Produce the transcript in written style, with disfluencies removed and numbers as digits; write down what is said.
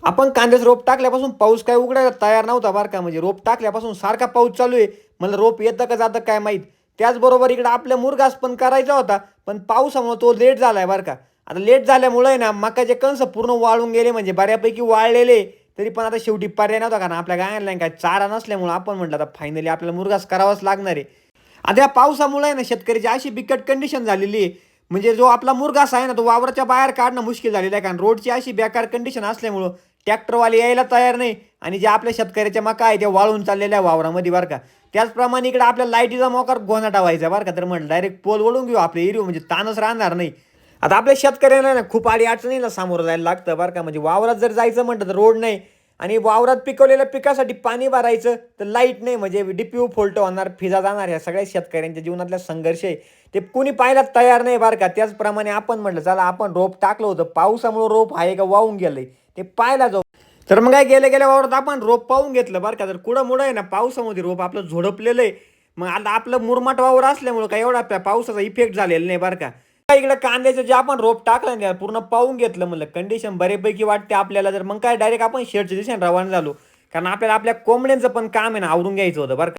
आपण कांद्याचं रोप टाकल्यापासून पाऊस काय उघडायला तयार नव्हता बरं का. म्हणजे रोप टाकल्यापासून सारखा पाऊस चालू आहे. मला रोप येतं का जातं काय माहीत. त्याचबरोबर इकडं आपल्या मुरघास पण करायचा होता, पण पावसामुळे तो लेट झालाय बरं का. आता लेट झाल्यामुळे आहे ना मकाचे कणस पूर्ण वाळून गेले, म्हणजे बऱ्यापैकी वाळलेले. तरी पण आता शेवटी पर्याय नव्हता, कारण आपल्या गायला काय चारा नसल्यामुळं आपण म्हटलं आता फायनली आपल्याला मुरघास करावाच लागणार आहे. आता या पावसामुळे आहे ना शेतकऱ्याची अशी बिकट कंडिशन झालेली आहे. म्हणजे जो आपला मुरघास आहे ना, तो वावराच्या बाहेर काढणं मुश्किल झालेलं आहे. कारण रोडची अशी बेकार कंडिशन असल्यामुळं ट्रॅक्टरवाले यायला तयार नाही, आणि जे आपल्या शेतकऱ्याच्या मका आहे त्या वाळून चाललेल्या वावरामध्ये बरं का. त्याचप्रमाणे इकडे आपल्या लाईटीचा मोकार गोंधळा व्हायचा बरं का. तर म्हटलं डायरेक्ट पोल वळून घेऊ आपले एरिओ, म्हणजे ताणच राहणार नाही. आता आपल्या शेतकऱ्यांना ना खूप अडचणीला सामोरं जायला लागतं बरं का. म्हणजे वावरात जर जायचं म्हटलं तर रोड नाही, आणि वावरात पिकवलेल्या पिकासाठी पाणी भरायचं तर लाईट नाही, म्हणजे डीपीयू फॉल्ट होणार, फिजा जाणार. ह्या सगळ्या शेतकऱ्यांच्या जीवनातला संघर्ष आहे. ते कोणी पाहायला तयार नाही बरं का. त्याचप्रमाणे आपण म्हटलं चला आपण रोप टाकलं होतं, पावसामुळे रोप आहे का वाहून गेलंय ते पाहायला जाऊ. तर मग काय गेल्या गेल्या वावरात आपण रोप पाहून घेतलं बरं का. तर कुठं मुळं आहे ना पावसामध्ये रोप आपलं झोडपलेलं आहे. मग आता आपलं मुरमाट वावर असल्यामुळं काही एवढा पावसाचा इफेक्ट झालेला नाही बरं का. इकडे कांद्याचं जे आपण रोप टाकलं ना पूर्ण पाहून घेतलं, म्हणलं कंडिशन बऱ्यापैकी वाटते आपल्याला. तर मग काय डायरेक्ट आपण शेडच्या दिशेने रवाना झालो, कारण आपल्याला आपल्या कोंबड्यांचं पण काम आहे ना आवरून घ्यायचं होतं बरं का.